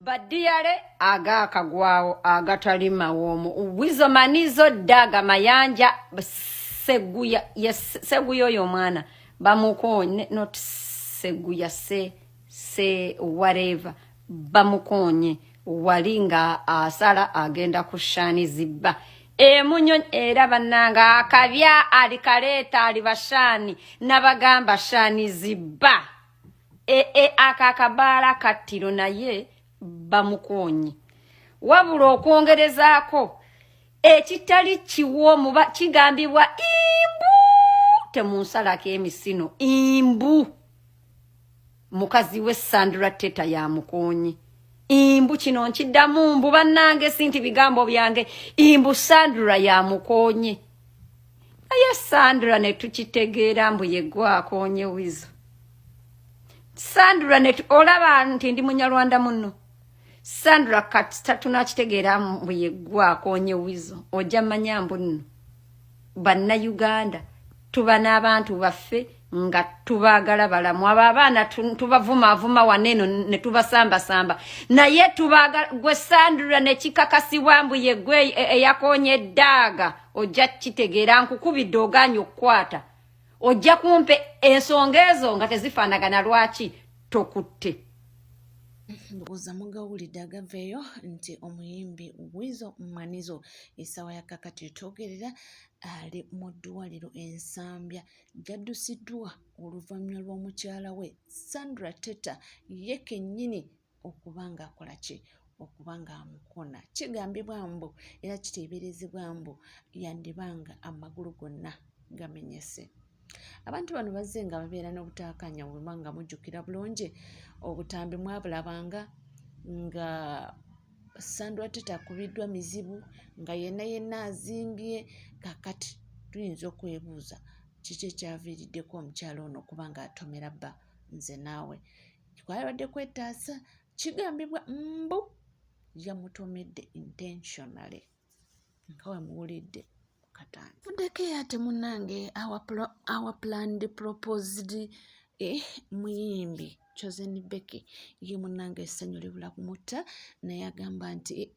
Badiyale aga kagwao agatali mawomo wizo manizo daga mayanja seguya yes seguyo yo mwana bamukonye not seguya se whatever bamukonye walinga asala agenda kushani ziba munyo era bananga akabya alikaleta alibashani nabagamba shani ziba akakabala katiro naye bamukonye wabula okwongerezaako ekitali kiwo muba kigambibwa imbu temunsalako emisino imbu mukazi we Sandra Teta ya mukonye imbu kino nkiddamu mbu bannange sinti bigambo byange imbu Sandra ya mukonye aye Sandra ne tukitegeera mbu yegwa akonye wizo Sandra ne olaba nti ndi munyarwanda muno Sandra kat tunakitegeera mbu yegwa akonye wizo ojja manyambo nno banna Uganda tuba n'abantu baffe nga tubagala balamu abaana tubavuma waneno ne tubasamba naye tubagala gwe Sandra ne kikakasibwa mbu yegwe eyakonye daga ojja kitegeera nkukubidde oganya okukwata ojja kumpe ensonga ezo nga tezifaanagana lwaki tokutte Mbuza mugawulidde agaveeyo nti omuyimbi Wizo Manizo esawa ya kakati twogerera ali mu ddwaliro ensambya gaddusiddwa oluvannyuma lw'omukyala we Sandra Teta ye kennyini okubanga akola ki okubanga amukona kigambibwa mbu era kiteeberezebwa mbu yandibanga amagulu gonna gamenyese. Abantu bano bazze nga babeera n'obutaakanya bwemanga mujjukira bulungi obutambi mwabulabanga nga Sandra Teta akubiddwa mizibu nga yenna azimbye kakati tuyinza okwebuuza kiki ekyaviiriddeko omukyalo ono okubanga atomera bba nze naawe kwayabadde kwetaasa kigambibwa mbu yamutomedde intentionally nga wemuwulidde Mudeke ate munange our planned proposed muyimbi Chosen Becky ye munange essanyu libula kumutta naye agamba nti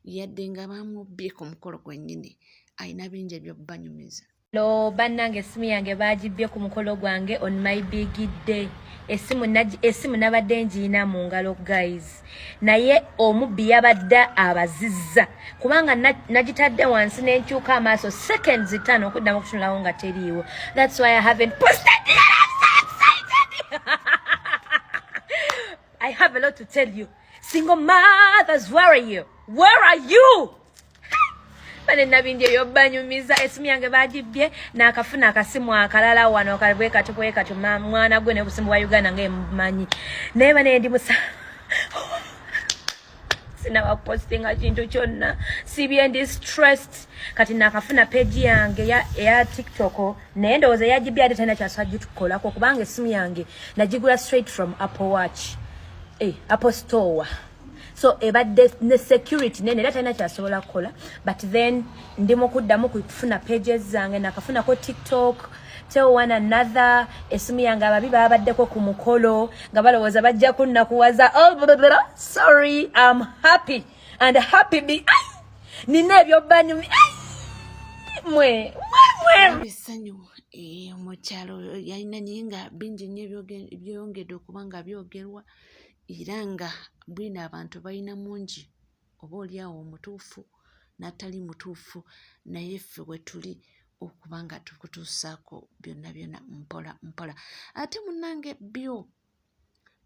yadde nga bamubbye ku mukolo gwennyini ayina bingi eby'obbanyumiza. Lo bannange essimu yange bagibbye ku mukolo gwange on my big day. Essimu nabadde ngiina mu ngalo guys. Naye omubbi yabadde abazizza. Kubanga nagitadde wansi n'enkyuka amaaso seconds 5 okuddamu okutunulawo nga teriiwo. That's why I haven't posted yet. I'm so excited. I have a lot to tell you. Single mothers, where are you? Where are you? Bane nabinje yobbanyumiza esimu yange bagibbye nakafuna akasimu akalala wano kalibwe katu mwana gwe ne busimu wa Uganda ngemanyi naye bane ndi musa sina wa posting kintu kyonna sibye ndi stressed kati nakafuna page yange ya TikTok naye ndowooza yagibbye ate tena kyasajja tukolako kubanga esimu yange nagigula straight from Apple Watch Apple Store. So ebadde ne security nene era tena kyasobola kukola but then ndimo kuddamu kufuna pages zange nakafuna ko TikTok tell one another esimu yange ababi babaddeko ku mukolo nga balowooza bajja kunnakuwaza sorry I'm happy and happy be nina ebyobanyumi mwe Bisanyu omukyalo yalina naye nga bingi nnyo byongedde okubanga byogerwa era nga bwina abantu balina mungi oba oliawo omutuufu n'atali mutuufu naye ffe we tuli okubanga tukutuusaako byonna mpola ate munnange byo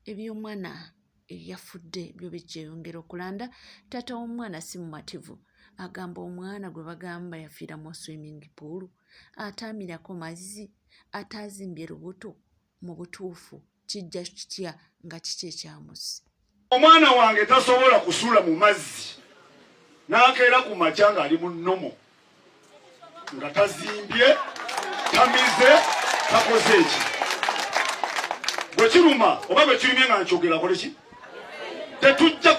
eby'omwana eyafudde byo bikyeyongera okulanda taata w'omwana si mumativu agamba omwana gwe bagamba yafiira mu swimming pool ataamirako mazzi ataazimbye lubuto mu butuufu kijja kitya nga kiki ekyamusi. Omwana wange tasobola kusula mu mazzi n'akeera ku makya ng'ali mu nnomo nga tazimbye tamize takoze eki bwe kiruma oba bwe kirumye nga nkyogera kole ki tetujja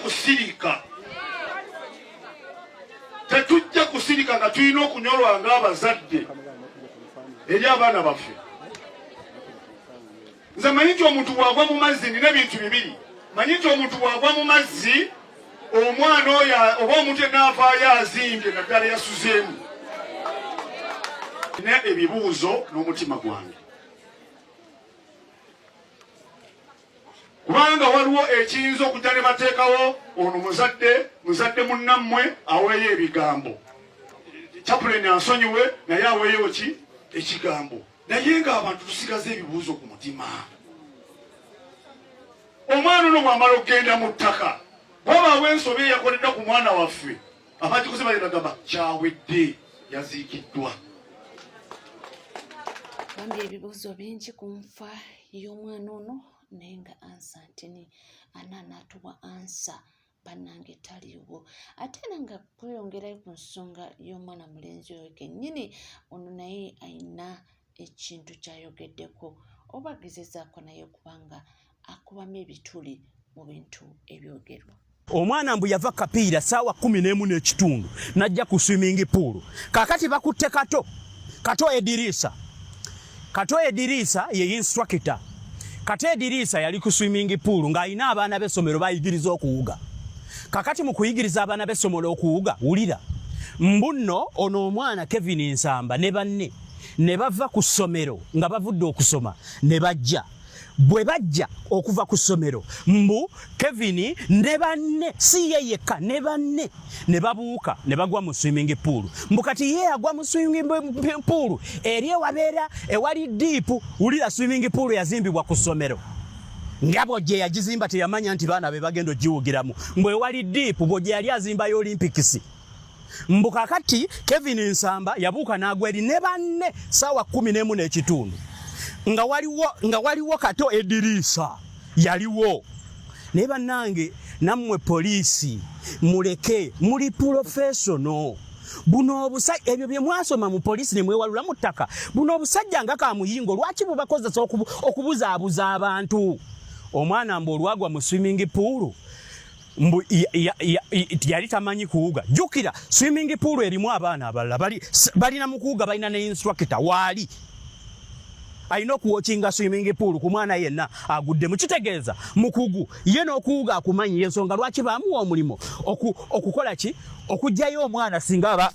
kusirika nga tulina okunyolwa ng'abazadde eri abaana baffe. Nze manyi nti omuntu bw'agwa mu mazzi nina ebintu bibiri manyiti omuntu bwagwa mu mazzi omwana oyo oba omuntu enaavaayo azimbye naddala yasuzeemu. Nina ebibuuzo n'omutima gwange kubanga waliwo ekiyinza okujja ne bateekawo ono muzadde munnammwe aweeyo ebigambo, Chaplain ansonyiwe naye aweeyo ki ekigambo, naye ng'abantu tusigaze ebibuuzo ku mutima. Omwana ono bw'amala okugenda mu ttaka bw'abaawo ensobi eyakoleddwa ku mwana waffe abagikoze bagamba kyawedde yaziikiddwa. Bambi ebibuuzo bingi ku nfa y'omwana ono naye nga ansa ntini anaatuwa ansa bannange taliiwo. Ate era nga kweyongerayo ku nsonga y'omwana mulenzi oyo kennyini ono naye ayina ekintu ky'ayogeddeko oba agezezaako naye okubanga akubamu ebituli mu bintu ebyogerwa. Omwana mbu yava kapiira saawa 11:30 najja ku swimming pool. Kakati bakutte Kato Edirisa ye instructor. Kato Edirisa yali ku swimming pool ng'ayina abaana b'essomero bayigiriza okuwuga. Kakati mu kuyigiriza abaana b'essomero okuwuga wulira mbuno ono omwana Kevin Nsamba ne banne ne bava ku ssomero nga bavudde okusoma ne bajja. Bwe bajja okuva ku ssomero mbu Kevin ne banne si ye yekka ne banne ne babuuka ne bagwa mu swimming pool. Mbu kati ye agwa mu swimming pool eri ewabeera ewali diipu. Wulira swimming pool yazimbibwa ku ssomero ngabo gye yagizimba teyamanya nti baana be bagenda ogiwugiramu. Mbu ewali diipu bwe gye yali azimbayo Olympics. Mbu kakati Kevin Nsamba yabuuka n'agwa eri ne banne saawa 11:30 nga waliwo Kato Edirisa yaliwo. Ne bannange nammwe poliisi muleke muli professional. Buno obusajja ebyo bye mwasoma mu poliisi ne mwewalula mu ttaka. Buno obusajja nga kamuyingo lwaki bubakozesa okubuzaabuza abantu. Omwana mbu olwagwa mu swimming pool mbu yali tamanyi kuwuga. Jjukira swimming pool erimu abaana abalala balina mu kuwuga balina ne instructor waali. Ayina okuwookinga swimming pool ku mwana yenna agudde mu kitegeeza mukugu ye n'okuwuga akumanyi ensonga lwaki baamuwa omulimu okukola ki okugjayo omwana singa aba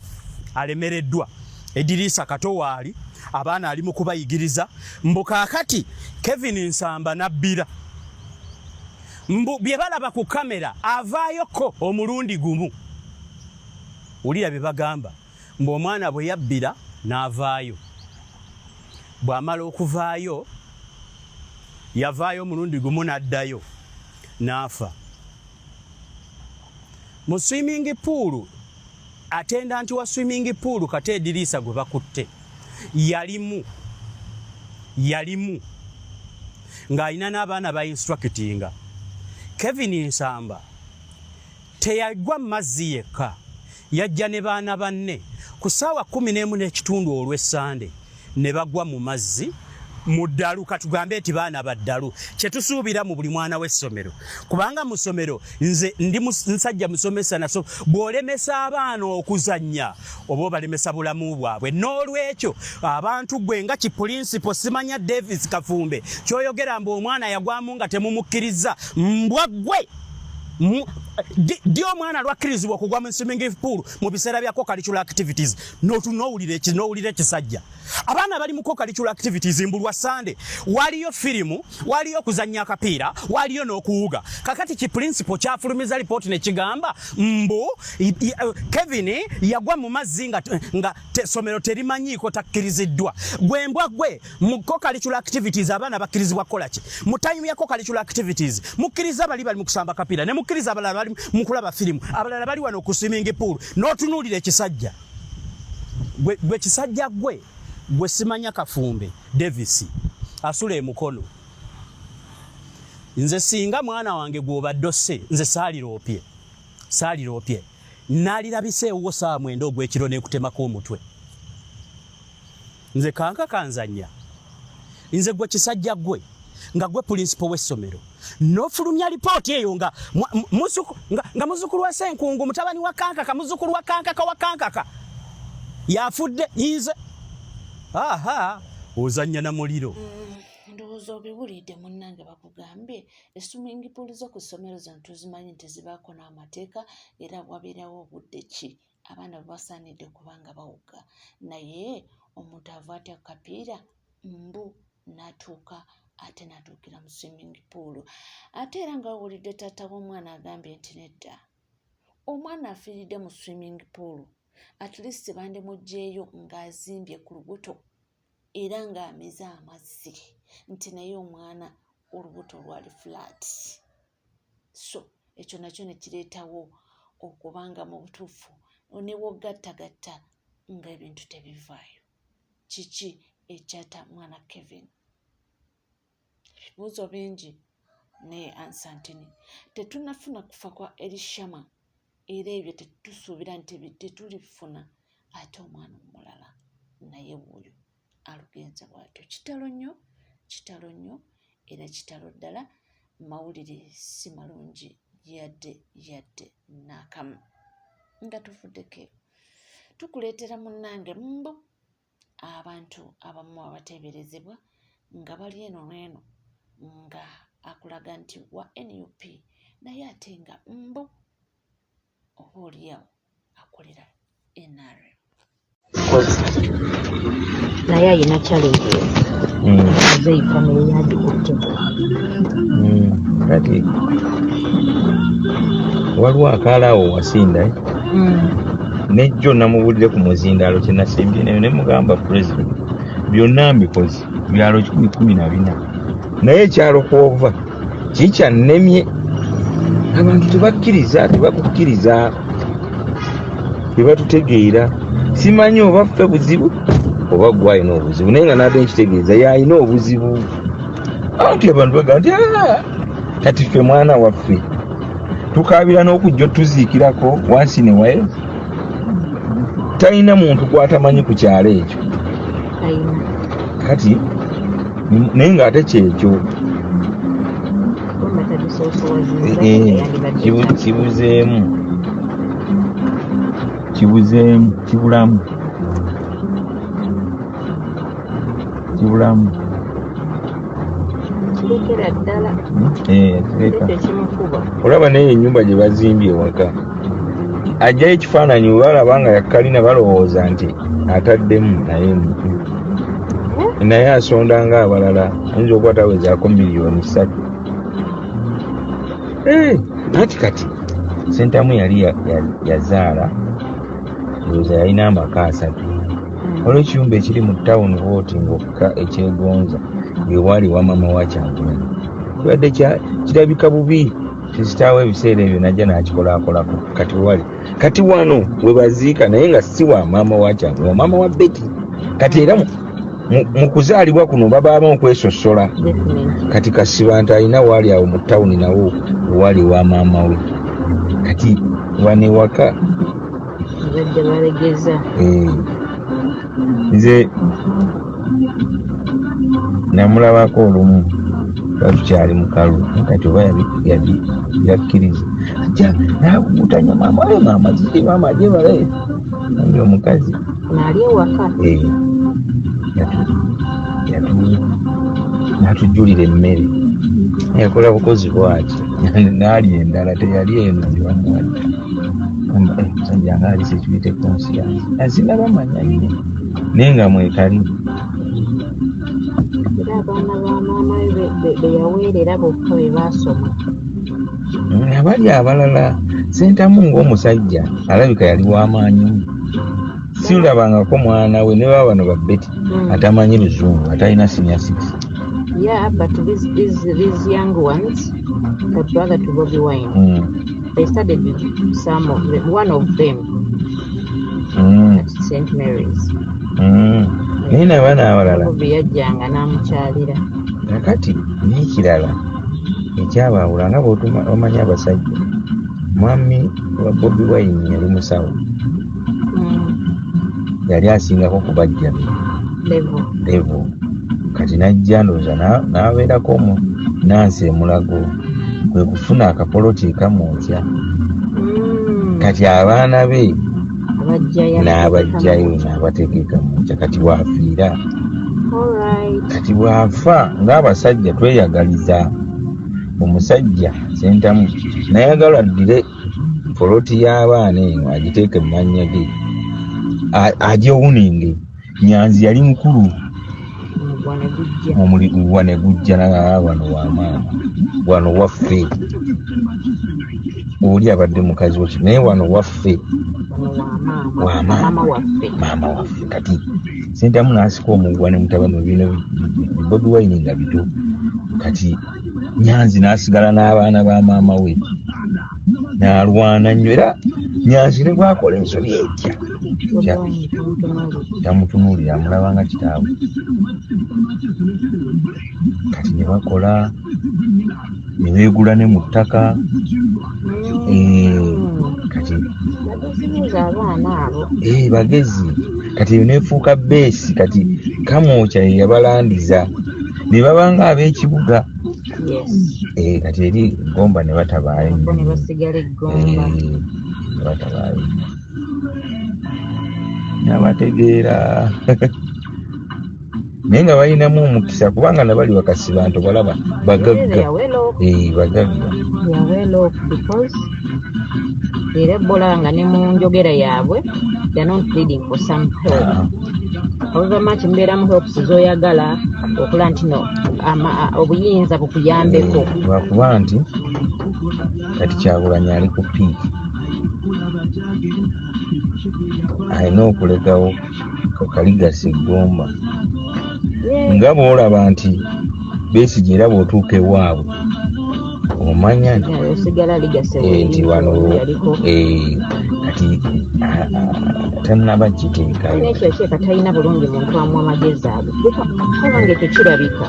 alemereddwa. Edirisa Kato waali abaana ali mu kubayigiriza mbu kaakati Kevin Nsamba nabbira mbu bye balaba ku kamera avaayoko omulundi gumu. Wulira bye bagamba mbu omwana bwe yabbira n'avaayo. Bw'amala okuvaayo yavaayo omulundi gumu n'addayo n'afa. Mu swimming pool attendant wa swimming pool Kato Edirisa gwe bakutte yalimu ng'alina n'abaana ba instructinga. Kevin Nsamba teyagwa mu mazzi yekka, yajja ne baana banne ku ssaawa 11:30 olw'essande ne bagwa mu mazzi mu ddalu. Katugambe nti baana baddalu kye tusuubira mu buli mwana w'essomero kubanga mu ssomero nze ndi nsajja musomesa naso bw'olemesa abaana okuzannya oba obalemesa bulamu bwabwe. N'olwekyo abantu gwe nga kipulinsipo simanya Davis Kafumbe kyoyogera mbu omwana yagwamu nga temumukkiriza mbwa ggwe Dio omwana lwakkirizibwa okugwa mu swimming pool mu biseera bya co-curricular activities n'owulira ekisajja. Abaana bali mu co-curricular activities mbu lwa Sande waliyo firimu, waliyo okuzannya akapiira, waliyo n'okuwuga. Kakati ki principal kyafulumiza lipooti ne kigamba mbu Kevin yagwa mu mazzi nga essomero terimanyiiko takkiriziddwa. Gwe mbwa gwe mu co-curricular activities abaana bakkirizibwa kukola ki? Mu time ya co-curricular activities mukkiriza bali mu kusamba kapiira ne mukkiriza abalala bali mu kulaba firimu, abalala bali wano ku swimming pool n'otunuulira ekisajja. Gwe kisajja gwe simanya Kafumbe Davis asula emukono. Nze singa mwana wange gw'obadde osse nze saaliroopye naalirabiseewo saa 9 ogw'ekiro n'ekutemako omutwe. Nze kanka kanzanya. Nze gwe kisajja gwe nga gwe principal w'essomero n'ofulumya lipooti eyo nga muzukulu wa Senkungu mutabani wa Kankaka muzukulu wa Kankaka wa Kankaka yafudde nze. Aha ozanya na muliro. ndowooza obiwulidde munnange bakugambye swimming pool zo ku ssomero zino tuzimanyi nti zibaako n'amateeka era wabeerawo obudde ki abaana bwe basaanidde kubanga bawuga naye omuntu ava atya akapiira mbu n'atuuka ate n'atuukira mu swimming pool ate era nga wawulidde taata w'omwana agambye nti nedda omwana afiiridde mu swimming pool at least bandimuggyeeyo ng'azimbye ku lubuto era ng'ameze amazzi nti naye omwana olubuto lwali flat so ekyo nakyo ne kireetawo okubanga mu butuufu ne wogattagatta ng'ebintu tebivaayo kiki ekyata mwana Kevin ebibuuzo bingi naye ansantini tetunafuna kufa kwa Elishama era ebyo tetusuubira nti tetulifuna ate omwana omulala naye wuuyo alugenza bw'atyo kitalo nnyo era kitalo ddala mawulire si malungi yadde n'akamu nga tuvuddeko tukuleetera munnange mbu abantu abamu abateeberezebwa nga bali eno n'eno nga akulaga nti wa NUP naye ate nga mbu oba oliawo akolera NRM naye ayina challenges ze family yagikutte kati waliwo akaalaawo wasinda nejjo namubuulire ku muzindaalo kyenasimbye nayo ne mugamba president byonna mbikoze byalo 114 naye ekyalo kwova kikyannemye abantu tebakukkiriza tebatutegeera simanyi oba ffe buzibu oba gwe alina obuzibu naye nga nate nkitegeeza yalina obuzibu anti abantu bagamba nti kati ffe mwana waffe tukaabira n'okujja otuziikirako wansi ne waye talina muntu gwatamanyi ku kyalo ekyo kati naye ng'ate kyekyo kibulamu kirekera ddala olaba naye ennyumba gye bazimbye ewaka ajjayo ekifaananyi webalaba nga yakkalina balowooza nti ataddemu naye asonda nga abalala ayinza okuba tawezaako miliyoni 3 nati kati sentamu yali yazaala ndowooza yalina amaka 3 waliwo ekiyumba ekiri mu tawuni bwoti ngokka ekyegonza ewali wa mama wa Kyagulanyi kibadde kirabika bubi kisitaawo ebiseera ebyo najja n'akikolakolako kati wano we baziika naye nga si wa maama wa Kyagulanyi wa maama wa Betty kati era mu kuzaalibwa kuno babaamu okwesosola kati kasiba nti alina waali awo mu tawuni nawo wali wa maama we kati wanewaka badde balegeza nze namulabako olumu batukyali mukalu kati oba yakkiriza ajja nakukutanya maama ziri maama agyebalaye nange omukazi naali ewaka natujulira emmere yakola bukozi bwati naali endala teyali eno nebamuwadde musajja nga alisa ekiyite konsiyansi azina bamanya ine naye nga mwekali era abaana ba maama beyaweerera bokka be baasoma abali abalala sentamu ng'omusajja alabika yali w'amaanyi siulabangako mwana we ne baba bano ba Betty atamanyi luzungu atalina senior 6 yeah but these young ones the brother to Bobi Wine they studied with one of them at St. Mary's naye nabaana abalala Bobi yajjanga n'amukyalira nakati n'ekirala ekyabaawula nga bw'omanyi abasajja mwami wa Bobi Wine yali musawo yali asingako kubajja levo kati najja ndowooza n'abeerako nansi emulago kwe kufuna akapolotiika mu ntya kati abaana be n'abajjayo n'abategeeka mu ntya kati waafiira kati bwafa ng'abasajja tweyagaliza omusajja Sentamu nayagala addire poloti y'abaana eno agiteeke mu mannya ge agyewuninge. Nyanzi yali mukulu wane gujja wano wamaama wano waffe oli abadde mukazi waki naye wano waffe maama waffe. Kati Sentamu n'asika omuguwa ne mutabani bino Bobi Wine nga bito. Kati Nyanzi n'asigala n'abaana ba maama we n'alwana nnyo era Nyanzi ne bwakola ensobi etya tamutunuulira amulaba nga kitaawe. Kati ne bakola ne beegula ne mu ttaka kati bagezi. Kati eyo neefuuka beesi. Kati Kamwokya ye yabalandiza ne babanga ab'ekibuga. Kati eri Gomba ne batabaayo nabategeera naye nga balinamu omukisa kubanga nabali wakasi bantu balaba bagagga era Ebola nga ne mu njogera yaabwe they are not pleading for some help. However much mbeera mu helps z'oyagala okula nti no obuyinza bukuyambeko lwakuba nti kati Kyagulanyi ali ku piiki alina okulegawo Kaligasi Gomba nga bw'olaba nti Besigye era bw'otuuka ewaabwe omanya nti wano kati tannaba kiteeka ekyo kyeka talina bulungi muntu amu amagezi ago kubanga ekyo kirabika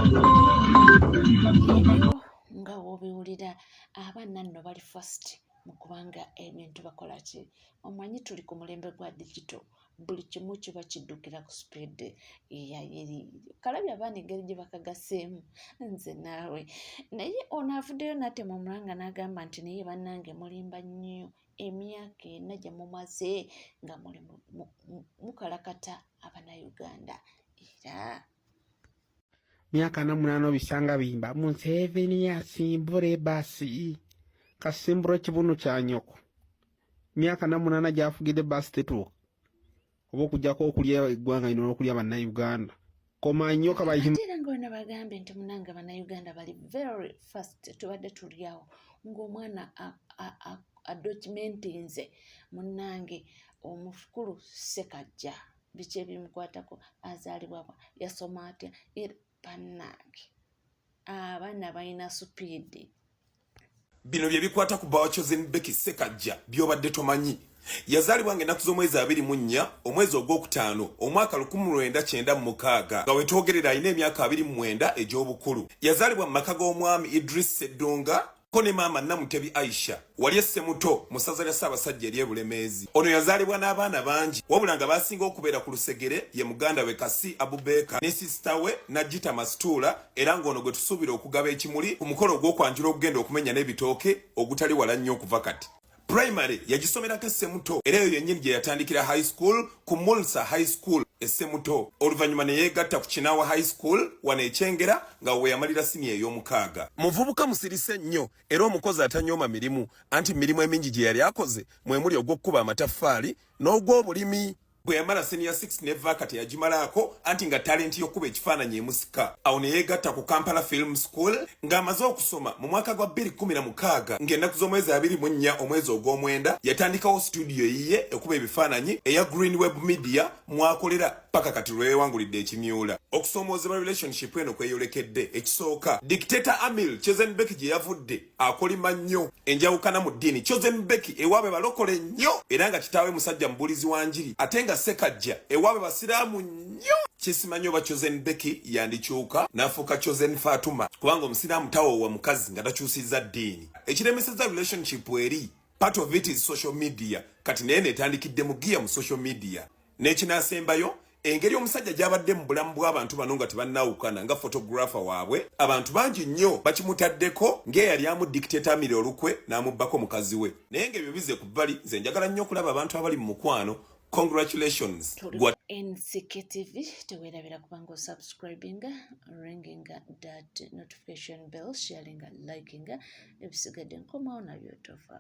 nga wobiwulira abaana nno bali fast mu kubanga ebintu bakola ki. Omanyi tuli ku mulembe gwa digital, buli kimu kiba kiddukira ku speed eyayiri. Kalabye abaana engeri gye bakagaseemu nze naawe. Naye ono avuddeyo n'atema omulanga n'agamba nti naye bannange mulimba nnyo emyaka ena gye mumaze nga muli mukalakata Abanayuganda era myaka 8 bisanga bimba Museveni yasimbule basi kasimbula kibuno kya nyoko. Myaka 8 gyafugidde basi tetuuka oba okujjako okulya eggwanga lino n'okulya Bannayuganda. Koma nnyo kabayima era ng'ona bagambe nti munanga Bannayuganda bali very fast. Tubadde tulyawo ng'omwana adocumentinze munange omukulu Sekajja biki ebimukwatako azaalibwa yasoma atya era bannange abaana balina supiidi. Bino bye bikwata ku Chosen Becky Sekajja byobadde tomanyi. Yazaalibwa ng'ennaku z'omwezi 24 omwezi ogwokutaano omwaka 1996 nga wetwogerera alina emyaka 29 egy'obukulu. Yazaalibwa mu maka g'omwami Idris Sseddonga ko ne maama Namutebi Aisha wali essemuto mu ssaza lya Ssaabasajja ery'e Bulemeezi. Ono yazaalibwa n'abaana bangi wabula nga basinga okubeera ku lusegere ye muganda we Kasi Abubeka ne sisita we Najjita Masitula era ng'ono gwe tusuubira okugaba ekimuli ku mukolo ogw'okwanjula okugenda okumenya n'ebitooke ogutali wala nnyo okuva kati. Primary yagisomerako essemuto era eyo yennyini gye yatandikira high school ku Mulsa High School essemuto. Oluvannyuma ne yeegatta ku Kinawa High School wano ekyengera nga we yamalira siniya ey'omukaaga. Muvubuka musirise nnyo era omukozi atanyooma mirimu anti mirimu emingi gye yali akoze mwemuli ogw'okkuba amataffaali n'ogw'obulimi. Bwe yamala senior 6 ne vakati yagimalaako anti nga talenti y'okkuba ekifaananyi emusika. Awo ne yeegatta ku Kampala Film School ng'amaze okusoma mu mwaka gwa 2016 ng'ennaku z'omwezi 24 omwezi ogw'omwenda yatandikawo studio yiye ekuba ebifaananyi eya Green Web Media mwakolera paka kati lwewangulidde ekimyula. Okusoomoozebwa relationship eno kweyolekedde. Ekisooka Dictator Amil Chosen Becky gye yavudde akolima nnyo enjawukana mu ddiini. Chosen Becky ewaabe balokole nnyo era nga kitaawe musajja mubulizi wa njiri ate nga Sekajja ewaabe basiraamu nnyo. Kisimanyi oba Chosen Becky yandikyuka n'afuuka Chosen Fatuma kubanga omusiraamu tawoowa mukazi nga takyusizza ddiini. Ekiremesezza relationship eri part of it is social media kati naye neetandikidde mu giya mu social media. N'ekinaasembayo engeri omusajja gy'abadde mu bulamu bw'abantu bano nga tebannawukana nga photographer waabwe abantu bangi nnyo bakimutaddeko ng'eyali amu Dictator Amiri olukwe n'amubbako mukazi we. Naye ng'ebyo bize ku bbali nze njagala nnyo okulaba abantu abali mu mukwano. Congratulations. NCKTV teweerabira kubanga osubscribinga, ringinga that notification bell, sharinga, likinga, ebisigadde nkomawo nabyo tofa.